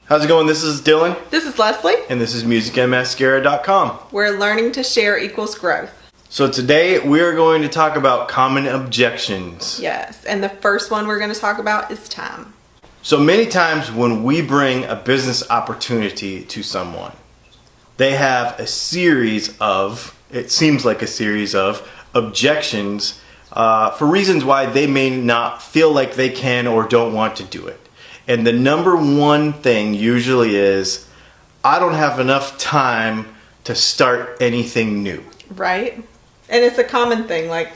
How's it going? This is Dylan. This is Leslie. And this is musicandmascara.com. Where learning to share equals growth. So today we are going to talk about common objections. Yes, and the first one we're going to talk about is time. So many times when we bring a business opportunity to someone, they have a series of, it seems like a series of objections for reasons why they may not feel like they can or don't want to do it. And the number one thing usually is, I don't have enough time to start anything new. Right? And it's a common thing, like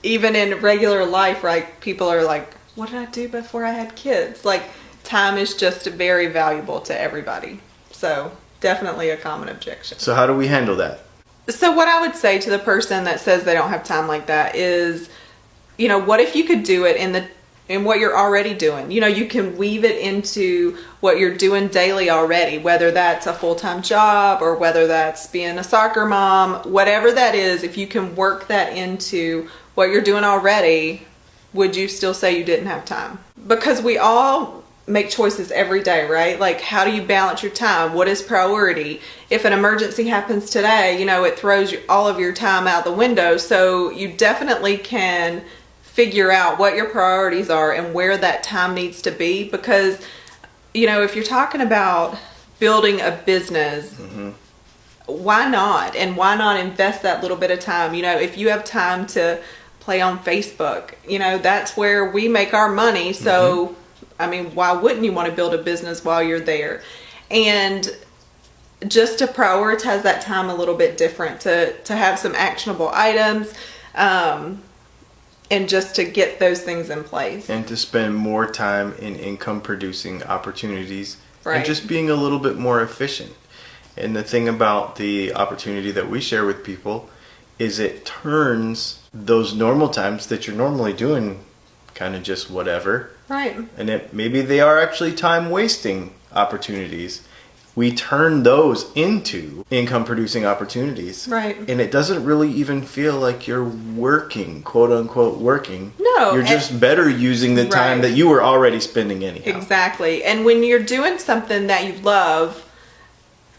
even in regular life, right? People are like, what did I do before I had kids? Like, time is just very valuable to everybody. So definitely a common objection. So how do we handle that? So what I would say to the person that says they don't have time like that is, you know, what if you could do it in what you're already doing? You know, you can weave it into what you're doing daily already, whether that's a full-time job or whether that's being a soccer mom, whatever that is. If you can work that into what you're doing already, would you still say you didn't have time? Because we all make choices every day, right? Like, how do you balance your time? What is priority? If an emergency happens today, you know, it throws all of your time out the window. So you definitely can figure out what your priorities are and where that time needs to be, because, you know, if you're talking about building a business, why not? And why not invest that little bit of time? You know, if you have time to play on Facebook, you know, that's where we make our money. So, I mean, why wouldn't you want to build a business while you're there? And just to prioritize that time a little bit different, to have some actionable items, and just to get those things in place. And to spend more time in income producing opportunities. Right. And just being a little bit more efficient. And the thing about the opportunity that we share with people is it turns those normal times that you're normally doing kind of just whatever. Right. And maybe they are actually time wasting opportunities. We turn those into income producing opportunities. Right. And it doesn't really even feel like you're working, quote unquote working. No. You're just better using the time that you were already spending anyhow. Exactly. And when you're doing something that you love,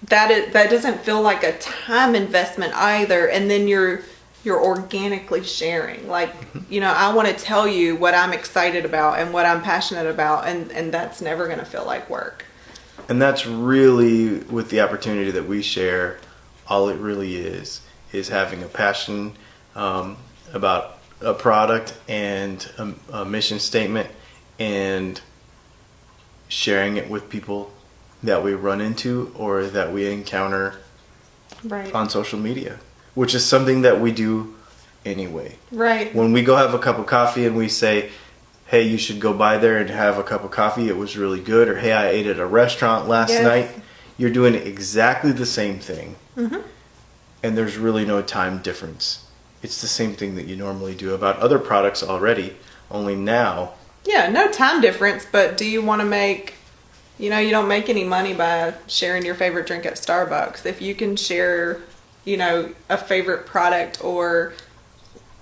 that doesn't feel like a time investment either. And then you're organically sharing. Like, you know, I want to tell you what I'm excited about and what I'm passionate about, and that's never going to feel like work. And that's really, with the opportunity that we share, all it really is having a passion about a product and a mission statement, and sharing it with people that we run into or that we encounter on social media, which is something that we do anyway. Right. When we go have a cup of coffee and we say, hey, you should go by there and have a cup of coffee, it was really good, or hey, I ate at a restaurant last night, you're doing exactly the same thing. And there's really no time difference. It's the same thing that you normally do about other products already, only now. Yeah, no time difference, but do you want to make, you know, you don't make any money by sharing your favorite drink at Starbucks. If you can share, you know, a favorite product or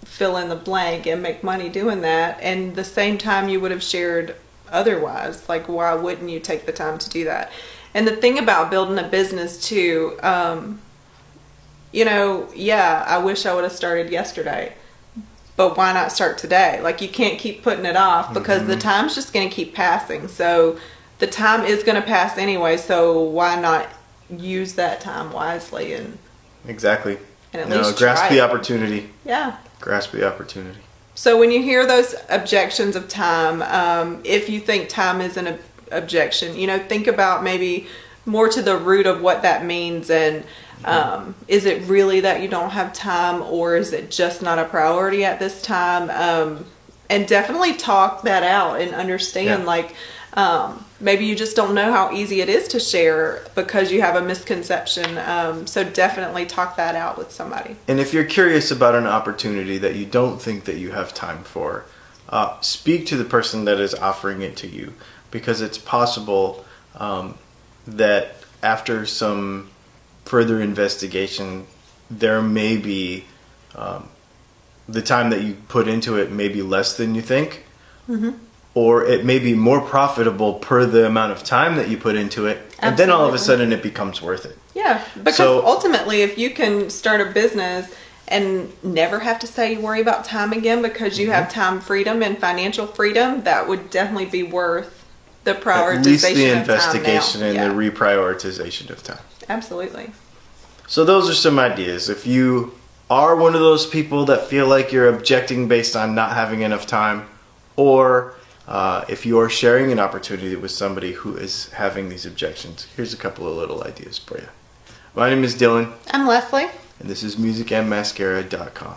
fill in the blank and make money doing that, and the same time you would have shared otherwise, like, why wouldn't you take the time to do that? And the thing about building a business too, you know, I wish I would have started yesterday, but why not start today? Like, you can't keep putting it off, because the time's just going to keep passing. So the time is going to pass anyway, so why not use that time wisely and exactly. And at least grasp the opportunity. Yeah. Grasp the opportunity. So when you hear those objections of time, if you think time is an objection, you know, think about maybe more to the root of what that means, and is it really that you don't have time, or is it just not a priority at this time? And definitely talk that out and understand, like, maybe you just don't know how easy it is to share because you have a misconception. So definitely talk that out with somebody. And if you're curious about an opportunity that you don't think that you have time for, speak to the person that is offering it to you, because it's possible that after some further investigation, there may be the time that you put into it may be less than you think. or it may be more profitable per the amount of time that you put into it. And then all of a Absolutely. sudden it becomes worth it. Yeah, because So- ultimately, if you can start a business and never have to say you worry about time again because you have time freedom and financial freedom, that would definitely be worth the prioritization At least the of investigation time now. and the reprioritization of time. Absolutely. So those are some ideas. If you are one of those people that feel like you're objecting based on not having enough time, or if you are sharing an opportunity with somebody who is having these objections, here's a couple of little ideas for you. My name is Dylan, I'm Leslie. and this is musicandmascara.com.